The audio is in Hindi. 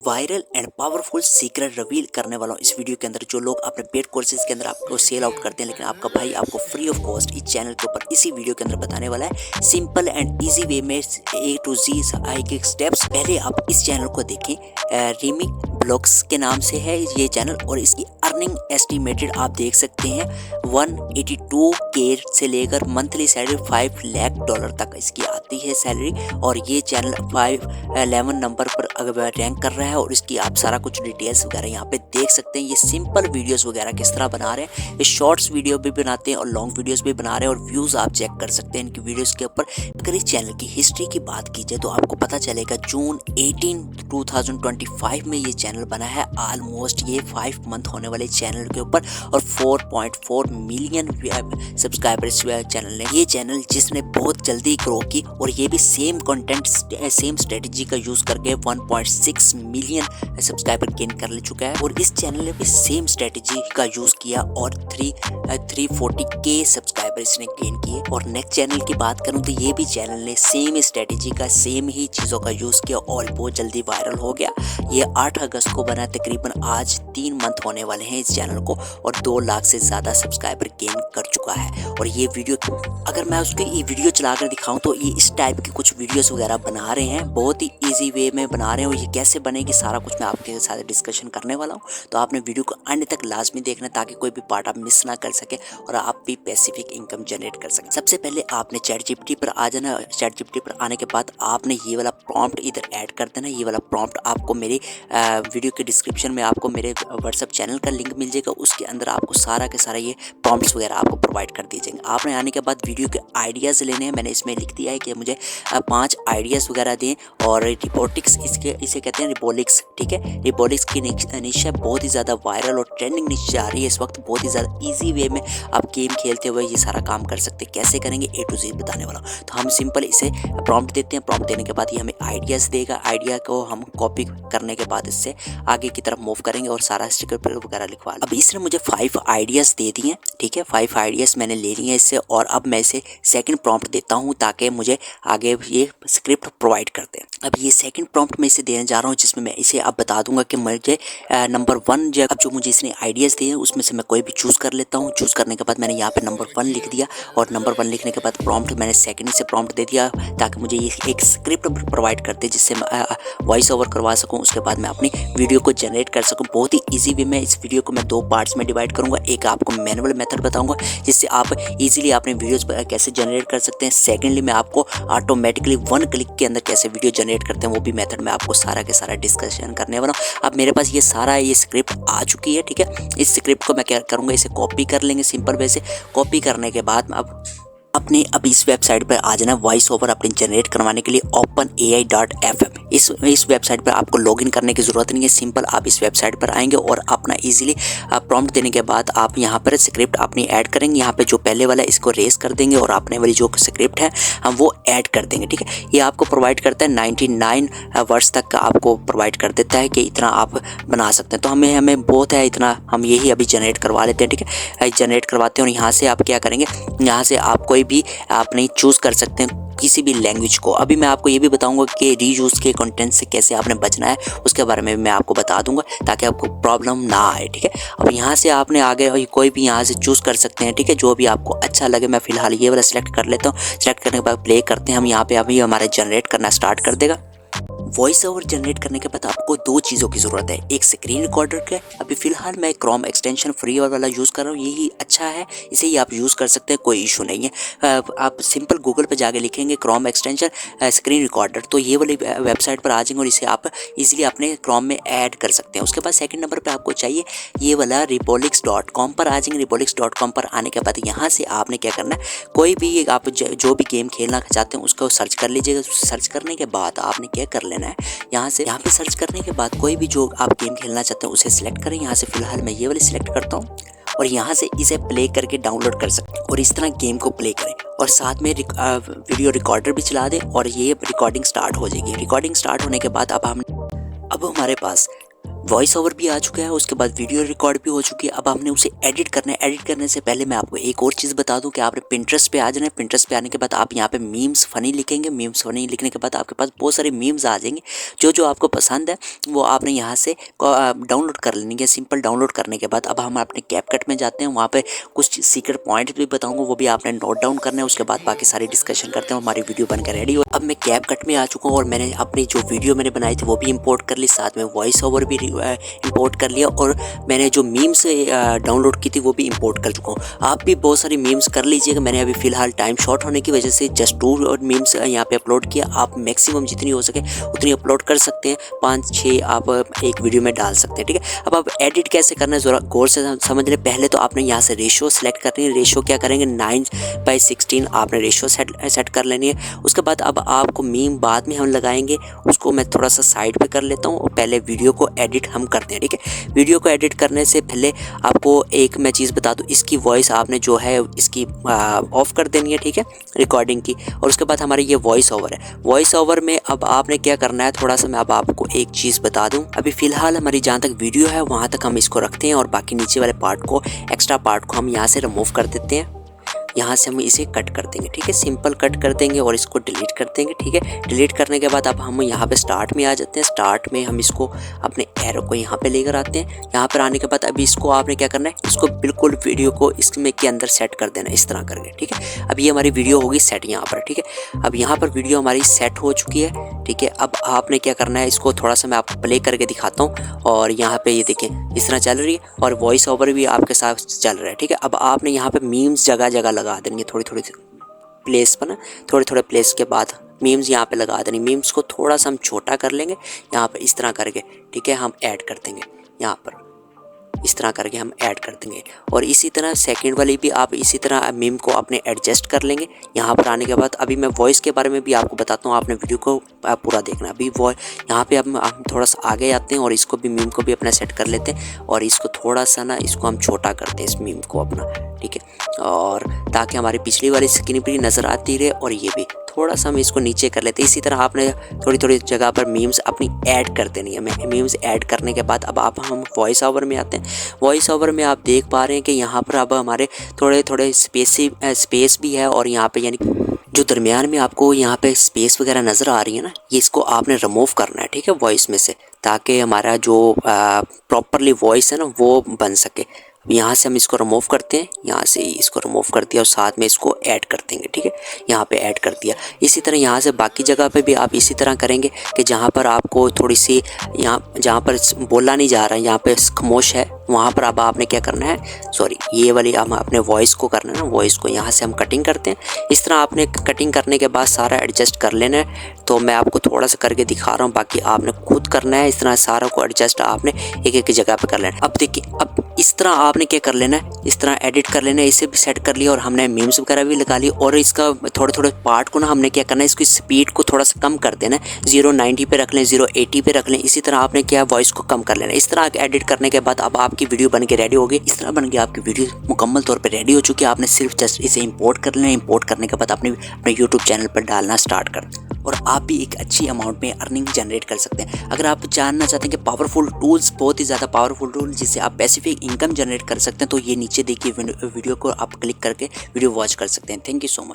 Viral and powerful secret reveal करने वाला हूँ इस वीडियो के अंदर। जो लोग अपने पेड कोर्सेज के अंदर आपको सेल आउट करते हैं, लेकिन आपका भाई आपको फ्री ऑफ कॉस्ट इस चैनल के ऊपर इसी वीडियो के अंदर बताने वाला है। सिंपल एंड इजी वे में A to Z आई के स्टेप्स। पहले आप इस चैनल को देखें। रीमिक ब्लॉग्स के नाम से है ये चैनल, और इसकी अर्निंग एस्टिमेटेड आप देख सकते हैं 182K से लेकर मंथली सैलरी $5 लाख तक इसकी आती है सैलरी। और ये चैनल 511 नंबर पर अगर रैंक कर रहा है, और इसकी आप सारा कुछ डिटेल्स वगैरह यहाँ पे देख सकते हैं। ये सिंपल वीडियोस वगैरह किस तरह बना रहे हैं, ये शॉर्ट्स वीडियो भी बनाते हैं और लॉन्ग वीडियोस भी बना रहे हैं, और व्यूज़ आप चेक कर सकते हैं इनकी वीडियोस के ऊपर। अगर इस चैनल की हिस्ट्री की बात कीजिए तो आपको पता चलेगा जून 18 2025 में ये चैनल बना है। ऑलमोस्ट ये 5 मंथ होने वाले चैनल के ऊपर, और 4.4 मिलियन सब्सक्राइबर्स चैनल ने। ये चैनल जिसने बहुत जल्दी ग्रो की, और ये भी सेम कंटेंट सेम स्ट्रेटजी का यूज करके 1.6 मिलियन सब्सक्राइबर गेन कर चुका है। और इस चैनल ने भी सेम स्ट्रेटजी का यूज किया और 340K सब्सक्राइबर इसने गेन किए। और नेक्स्ट चैनल की बात करूं तो ये भी चैनल ने सेम स्ट्रेटजी का, सेम ही चीज़ों का यूज़ किया और बहुत जल्दी वायरल हो गया। ये 8 अगस्त को बना, तकरीबन आज 3 मंथ होने वाले हैं इस चैनल को, और 2 लाख से ज़्यादा सब्सक्राइबर गेन कर चुका है। और ये वीडियो, अगर मैं उसके ये वीडियो चला कर दिखाऊँ तो ये इस टाइप के कुछ वीडियोस वगैरह बना रहे हैं, बहुत ही ईजी वे में बना रहे हैं। और ये कैसे बनेगी सारा कुछ मैं आपके साथ डिस्कशन करने वाला हूँ। तो आपने वीडियो को अंत तक लाजमी देखना, ताकि कोई भी पार्ट आप मिस ना कर सके और आप भी पैसिफिक इनकम जनरेट कर सकें। सबसे पहले आपने ChatGPT पर आ जाना। ChatGPT पर आने के बाद आपने ये वाला प्रॉम्प्ट इधर ऐड कर देना। ये वाला प्रॉम्प्ट आपको मेरी वीडियो के डिस्क्रिप्शन में आपको मेरे व्हाट्सएप चैनल का लिंक मिल जाएगा। उसके अंदर आपको सारा के सारा ये प्रॉम्प्ट्स वगैरह आपको प्रोवाइड कर दिए जाएंगे। आपने आने के बाद वीडियो के आइडियाज़ लेने हैं। मैंने इसमें लिख दिया है कि मुझे 5 आइडियाज़ वगैरह दें। और रिपोर्टिक्स, इसे कहते हैं रिबोलिक्स, ठीक है। रिबोलिक्स की निश बहुत ही ज़्यादा वायरल और ट्रेंडिंग निश जा रही है इस वक्त। बहुत ही ज़्यादा ईजी वे में आप गेम खेलते हुए ये सारा काम कर सकते हैं। कैसे करेंगे A to Z बताने वाला हूँ। तो हम सिंपल इसे प्रॉम्प्ट देते हैं। प्रॉम्प्ट देने के बाद ये हमें आइडियाज़ देगा। आइडिया को हम कॉपी करने के बाद इससे आगे की तरफ मूव करेंगे और सारा स्टिकर वगैरह लिखवा लें। अब इसने मुझे 5 आइडियाज़ दे दिए हैं, ठीक है। 5 आइडियाज़ मैंने ले लिए हैं इससे। और अब मैं इसे सेकंड प्रॉम्प्ट देता हूँ, ताकि मुझे आगे ये स्क्रिप्ट प्रोवाइड कर दें। अब ये सेकंड प्रॉम्प्ट मैं इसे देने जा रहा हूँ, जिसमें मैं इसे अब बता दूंगा कि मुझे नंबर 1 जो मुझे इसने आइडियाज़ दिए हैं उसमें से मैं कोई भी चूज़ कर लेता हूँ। चूज़ करने के बाद मैंने यहाँ पे नंबर 1 लिख दिया, और नंबर 1 लिखने के बाद प्रॉम्प्ट मैंने सेकंड से प्रॉम्प्ट दे दिया, ताकि मुझे ये एक स्क्रिप्ट प्रोवाइड करते जिससे मैं वॉइस ओवर करवा सकूँ। उसके बाद मैं अपनी वीडियो को जनरेट कर सकूँ बहुत ही ईजी वे में। इस वीडियो को मैं 2 पार्ट्स में डिवाइड करूँगा। एक आपको मैनुअल मेथड बताऊँगा जिससे आप ईजिली अपने वीडियोज़ कैसे जनरेट कर सकते हैं। सेकेंडली मैं आपको ऑटोमेटिकली 1 क्लिक के अंदर कैसे वीडियो जनरेट करते हैं, वो भी मेथड मैं आपको सारा के सारा डिस्कशन करने वाला हूँ। अब मेरे पास ये सारा ये स्क्रिप्ट आ चुकी है, ठीक है। इस स्क्रिप्ट को मैं क्या करूँगा, इसे कॉपी कर लेंगे सिंपल वे से। कॉपी करने के बाद अब इस वेबसाइट पर आ जाना। वॉइस ओवर अपने जनरेट करवाने के लिए openai.fm इस वेबसाइट पर आपको लॉगिन करने की ज़रूरत नहीं है। सिंपल आप इस वेबसाइट पर आएंगे और अपना इजीली प्रॉम्प्ट देने के बाद आप यहाँ पर स्क्रिप्ट अपनी ऐड करेंगे। यहाँ पे जो पहले वाला इसको रेस कर देंगे, और अपने वाली जो स्क्रिप्ट है हम वो ऐड कर देंगे, ठीक है। ये आपको प्रोवाइड करता है 99 वर्ड्स तक का आपको प्रोवाइड कर देता है कि इतना आप बना सकते हैं। तो हमें बहुत है इतना, हम यही अभी जनरेट करवा लेते हैं, ठीक है। जनरेट करवाते हैं, और यहाँ से आप क्या करेंगे, यहाँ से आप कोई भी आप नहीं चूज़ कर सकते हैं किसी भी लैंग्वेज को। अभी मैं आपको ये भी बताऊंगा कि रीयूज़ के कंटेंट से कैसे आपने बचना है, उसके बारे में मैं आपको बता दूंगा, ताकि आपको प्रॉब्लम ना आए, ठीक है। अब यहाँ से आपने आगे कोई भी यहाँ से चूज़ कर सकते हैं, ठीक है, जो भी आपको अच्छा लगे। मैं फिलहाल ये वाला सिलेक्ट कर लेता हूँ। सिलेक्ट करने के बाद प्ले करते हैं हम। यहाँ पे अभी हमारे जनरेट करना स्टार्ट कर देगा। वॉइस ओवर जनरेट करने के बाद आपको 2 चीज़ों की ज़रूरत है। एक स्क्रीन रिकॉर्डर का, अभी फ़िलहाल मैं क्रोम एक्सटेंशन फ्री वाला यूज़ कर रहा हूँ, यही अच्छा है, इसे ही आप यूज़ कर सकते हैं, कोई इशू नहीं है। आप सिंपल गूगल पे जाके लिखेंगे क्रोम एक्सटेंशन स्क्रीन रिकॉर्डर, तो ये वाली वेबसाइट पर आ जाएंगे, और इसे आप इजीली अपने क्रोम में ऐड कर सकते हैं। उसके बाद सेकंड नंबर पे आपको चाहिए ये वाला रिबोलिक्स.com पर आ जाएंगे। रिबोलिक्स.com पर आने के बाद यहाँ से आपने क्या करना है, कोई भी आप जो भी गेम खेलना चाहते हैं उसको सर्च कर लीजिएगा। सर्च करने के बाद आपने क्या कर लेना है, यहाँ पे सर्च करने के बाद कोई भी जो आप गेम खेलना चाहते हैं उसे सिलेक्ट करें। यहाँ से फिलहाल मैं ये वाली सिलेक्ट करता हूँ, और यहाँ से इसे प्ले करके डाउनलोड कर सकते हैं, और इस तरह गेम को प्ले करें, और साथ में वीडियो रिकॉर्डर भी चला दें, और ये रिकॉर्डिंग स्टार्ट हो जाएगी। रिकॉर्डिंग स्टार्ट होने के बाद अब हमारे पास वॉइस ओवर भी आ चुका है, उसके बाद वीडियो रिकॉर्ड भी हो चुकी है। अब हमने उसे एडिट करना है। एडिट करने से पहले मैं आपको एक और चीज़ बता दूं कि आपने पिंटरेस्ट पे आ जाना है। पिंटरेस्ट पे आने के बाद आप यहाँ पे मीम्स फनी लिखेंगे। मीम्स फनी लिखने के बाद आपके पास बहुत सारे मीम्स आ जाएंगे। जो जो आपको पसंद है वो आपने यहाँ से डाउनलोड कर लेनी है। सिंपल डाउनलोड करने के बाद अब हम अपने कैपकट में जाते हैं। वहाँ पे कुछ सीक्रेट पॉइंट भी बताऊँगा, वो भी आपने नोट डाउन करना है। उसके बाद बाकी सारी डिस्कशन करते हैं। हमारी वीडियो बनकर रेडी हो। अब मैं कैपकट में आ चुका हूँ और मैंने अपनी जो वीडियो मैंने बनाई थी वो भी इम्पोर्ट कर ली, साथ में वॉइस ओवर भी इंपोर्ट कर लिया और मैंने जो मीम्स डाउनलोड की थी वो भी इंपोर्ट कर चुका हूँ। आप भी बहुत सारी मीम्स कर लीजिएगा। मैंने अभी फिलहाल टाइम शॉर्ट होने की वजह से जस्ट 2 मीम्स यहाँ पे अपलोड किया। आप मैक्सिमम जितनी हो सके उतनी अपलोड कर सकते हैं। 5-6 आप एक वीडियो में डाल सकते हैं, ठीक है। अब आप एडिट कैसे करना है ज़रा गौर से समझ लें। पहले तो आपने यहाँ से रेशो सेलेक्ट करनी है। रेशो क्या करेंगे, 9:16 आपने रेशो सेट कर लेनी है। उसके बाद अब आपको मीम बाद में हम लगाएंगे, उसको मैं थोड़ा सा साइड पे कर लेता हूँ और पहले वीडियो को एडिट हम करते हैं, ठीक है। वीडियो को एडिट करने से पहले आपको एक मैं चीज़ बता दूँ, इसकी वॉइस आपने जो है इसकी ऑफ कर देनी है, ठीक है, रिकॉर्डिंग की। और उसके बाद हमारी ये वॉइस ओवर है। वॉइस ओवर में अब आपने क्या करना है, थोड़ा सा मैं अब आपको एक चीज़ बता दूँ। अभी फ़िलहाल हमारी जहाँ तक वीडियो है वहाँ तक हम इसको रखते हैं और बाकी नीचे वाले पार्ट को, एक्स्ट्रा पार्ट को हम यहाँ से रिमूव कर देते हैं। यहाँ से हम इसे कट कर देंगे, ठीक है, सिंपल कट कर देंगे और इसको डिलीट कर देंगे, ठीक है। डिलीट करने के बाद अब हम यहाँ पे स्टार्ट में आ जाते हैं। स्टार्ट में हम इसको अपने एरो को यहाँ पे लेकर आते हैं। यहाँ पर आने के बाद अभी इसको आपने क्या करना है, इसको बिल्कुल वीडियो को इसमें के अंदर सेट कर देना, इस तरह करके, ठीक है। अब ये हमारी वीडियो होगी सेट यहाँ पर, ठीक है। अब यहाँ पर वीडियो हमारी सेट हो चुकी है, ठीक है। अब आपने क्या करना है, इसको थोड़ा सा मैं आपको प्ले करके दिखाता हूँ और यहाँ पे ये देखें इस तरह चल रही है और वॉइस ओवर भी आपके साथ चल रहा है, ठीक है। अब आपने यहाँ पे मीम्स जगह जगह लगा देंगे, थोड़ी थोड़ी प्लेस पर ना, थोड़े थोड़े प्लेस के बाद मीम्स यहाँ पे लगा देनी। मीम्स को थोड़ा सा हम छोटा कर लेंगे यहाँ पे इस तरह करके, ठीक है। हम ऐड कर देंगे यहाँ पर इस तरह करके हम ऐड कर देंगे और इसी तरह सेकंड वाली भी आप इसी तरह मीम को अपने एडजस्ट कर लेंगे। यहाँ पर आने के बाद अभी मैं वॉइस के बारे में भी आपको बताता हूँ, आपने वीडियो को पूरा देखना। अभी यहाँ पे हम थोड़ा सा आगे आते हैं और इसको भी मीम को भी अपना सेट कर लेते हैं और इसको थोड़ा सा ना इसको हम छोटा करते हैं इस मीम को अपना, ठीक है, और ताकि हमारी पिछली वाली स्क्रीन भी नज़र आती रहे और ये भी थोड़ा सा हम इसको नीचे कर लेते हैं। इसी तरह आपने थोड़ी थोड़ी जगह पर मीम्स अपनी ऐड कर देनी है। मीम्स ऐड करने के बाद अब हम वॉइस ओवर में आते हैं। वॉइस ओवर में आप देख पा रहे हैं कि यहाँ पर अब हमारे थोड़े थोड़े स्पेस भी है और यहाँ पे यानी जो दरमियान में आपको यहाँ पे स्पेस वगैरह नज़र आ रही है ना, ये इसको आपने रिमूव करना है, ठीक है, वॉइस में से, ताकि हमारा जो प्रॉपरली वॉइस है ना वो बन सके। यहाँ से हम इसको रिमूव करते हैं, यहाँ से इसको रिमूव कर दिया और साथ में इसको ऐड कर देंगे, ठीक है, यहाँ पे ऐड कर दिया। इसी तरह यहाँ से बाकी जगह पे भी आप इसी तरह करेंगे कि जहाँ पर आपको थोड़ी सी यहाँ जहाँ पर बोला नहीं जा रहा है, यहाँ पे खामोश है, वहाँ पर अब आपने क्या करना है, सॉरी ये वाली हम अपने वॉइस को करना है ना, वॉइस को यहाँ से हम कटिंग करते हैं। इस तरह आपने कटिंग करने के बाद सारा एडजस्ट कर लेना है। तो मैं आपको थोड़ा सा करके दिखा रहा हूँ, बाकी आपने खुद करना है। इस तरह सारा को एडजस्ट आपने एक एक जगह पे कर लेना है। अब देखिए, अब इस तरह आपने क्या कर लेना है, इस तरह एडिट कर लेना है। इसे भी सेट कर लिया और हमने मीम्स वगैरह भी लगा ली और इसका थोड़े थोड़े पार्ट को ना हमने क्या करना है, इसकी स्पीड को थोड़ा सा कम कर देना है। 090 पे रख लें, 080 पे रख लें। इसी तरह आपने क्या वॉइस को कम कर लेना है। इस तरह एडिट करने के बाद अब आपकी वीडियो बन के रेडी होगी। इस तरह बन के आपकी वीडियो मुकम्मल तौर पर रेडी हो चुकी है। आपने सिर्फ जस्ट इसे इंपोर्ट कर लेना है। इंपोर्ट करने के बाद आपने अपने यूट्यूब चैनल पर डालना स्टार्ट कर और आप भी एक अच्छी अमाउंट में अर्निंग जनरेट कर सकते हैं। अगर आप जानना चाहते हैं कि पावरफुल टूल्स, बहुत ही ज़्यादा पावरफुल टूल जिससे आप पैसिफिक इनकम जनरेट कर सकते हैं, तो ये नीचे देखिए वीडियो को आप क्लिक करके वीडियो वॉच कर सकते हैं। Thank you so much.